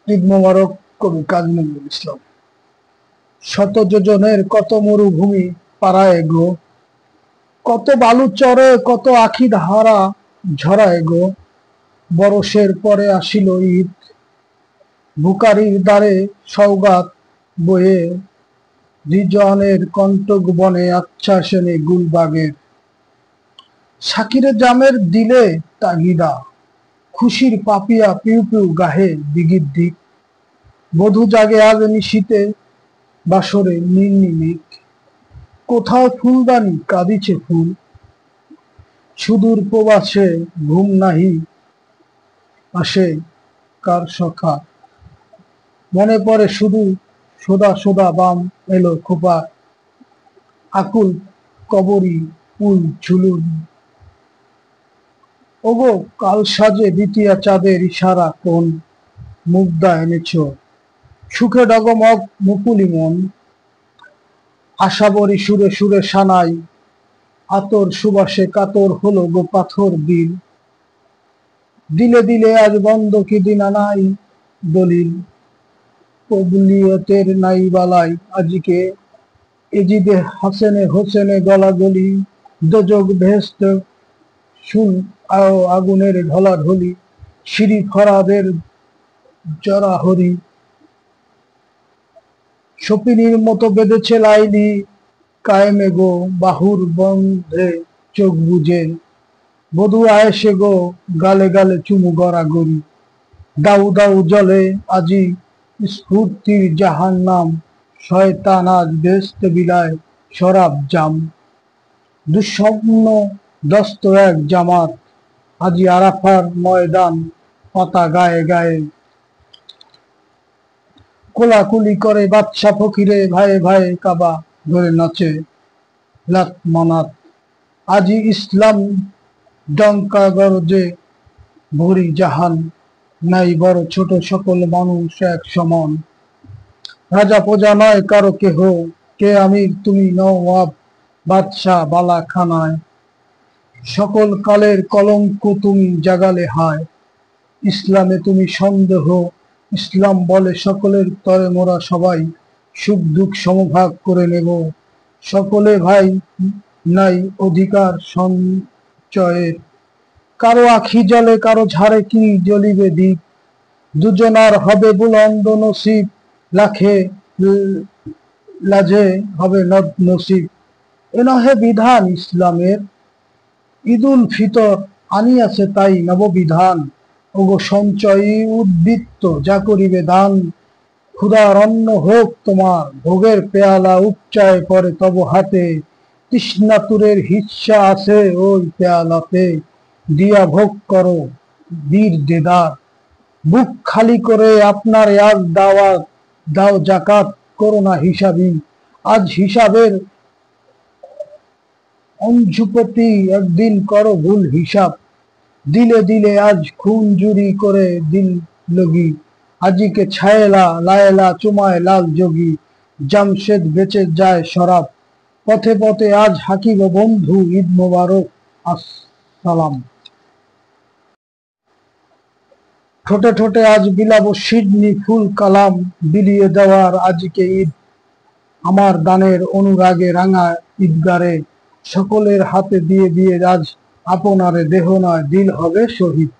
ঈদ মোবারক। কবি কাজী নজরুল ইসলাম। শত যোজনের কত মরুভূমি পাড়ায় গো, কত বালু চরে, কত আখি ধারা ঝরায় গো। বরষের পরে আসিল ঈদ, বুকারির দ্বারে সওগাত বয়ে, রিজওয়ানের কণ্টক বনে আচ্ছাসনে গুলবাগের। শাকিরে জামের দিলে তাগিদা, খুশির পাপিয়া পিউ পিউ গাহে দিগির দিক। বধূ জাগে আজ নিশীতে, বাসরে নির্নিমিক। কোথাও ফুলদানি কাঁদিছে ফুল, সুদূর প্রবাসে ঘুম নাহি আসে কার সখা। মনে পড়ে শুধু সোদা সোদা বাম এলো খোপা, আকুল কবরী উল ঝুলুন। ওগো কাল সাজে দ্বিতীয়া চাঁদের ইশারা কোন, মুগ্ধা এনেছ সুখে ডগমগ মুকুলি মন। আশাবরী সুরে সুরে সানাই, আতর সুবাসে কাতর হলো গো পাথর দিল। দিলে দিলে আজ বন্ধ কি দিনা নাই দলিল, কবুলিয়তের নাই বালাই আজিকে। এজিদে হাসেনে হোসেনে গলাগলি, দোজক ভেস্ত শুন আও আগুনের ঢলাঢলি। সিঁড়ি ফরাদের জরাহরি, সপিনীর মতো বেঁধেছে লাইলি কায়েমে গো, বাহুর বন্ধে চোখ বুজে। বধূ আয়েসে গো, গালে গালে চুমু গড়াগড়ি। দাউ দাউ জলে আজি স্ফূর্তির জাহান্নাম, শয়তান আজ বেহেশতে বিলায় শরাব জাম। দুঃস্বপ্ন দস্ত এক জামাত, আজি আরাফার ময়দান পাতা গায়ে গায়ে। কোলাকুলি করে বাদশা ফকিরে, ভাইয়ে ভাইয়ে কাবা ধরে নাচে লাত মানাত। আজি ইসলাম ডঙ্কা গরজে ভরি জাহান, নাই বড় ছোট সকল মানুষ এক সমান। রাজা প্রজা নয় কারো কেহ, কে আমির তুমি নওয়াব বাদশাহ বালা খানায়। সকল কালের কলঙ্ক তুমি জাগালে হায়, ইসলামে তুমি সন্দেহ। ইসলাম বলে সকলের তরে মোরা সবাই সুখ দুঃখ সমভাগ করে নেব। সকলে ভাই নাই অধিকার সঞ্চয়ের, কারো আখি জলে কারো ঝাড়ে কি জ্বলিবে দ্বীপ। দুজনার হবে বুলন্দ নসিব, লাখে লাজে হবে নদ নসিব। এ নহে বিধান ইসলামের, ঈদুল ফিতর আনিয়াছে তাই নববিধান। ওগো সঞ্চয়ী উদ্বৃত্ত যা করিবে দান, ক্ষুধার অন্ন হোক তোমার, ভোগের পেয়ালা উপচায় পরে তব হাতে। তৃষ্ণাতুরের হিস্সা আছে ওই পেয়ালাতে, দিয়া ভোগ করো বীর দেদার। বুক খালি করে আপনার আজ দাওয়াত দাও জাকাত, করো না হিসাবি আজ হিসাবের অঞ্জুপতি। একদিন করো ভুল হিসাব, দিলে দিলে আজ খুন জুরি করে দিল লগি। আজিকে ছায়েলা লায়লা চুমায় লাল যোগী, জামশেদ বেচে যায় শরাব। পথে পথে আজ হাকিব বন্ধু, ঈদ মোবারক আসসালাম। ঠোঁটে ঠোঁটে আজ বিলাবো সিডনি ফুল কালাম, বিলিয়ে দেওয়ার আজিকে ঈদ আমার দানের অনুরাগে রাঙা ঈদগারে। সকলের হাতে দিয়ে দিয়ে আজ আপনারে, দেহ নয় দিল হবে শহীদ।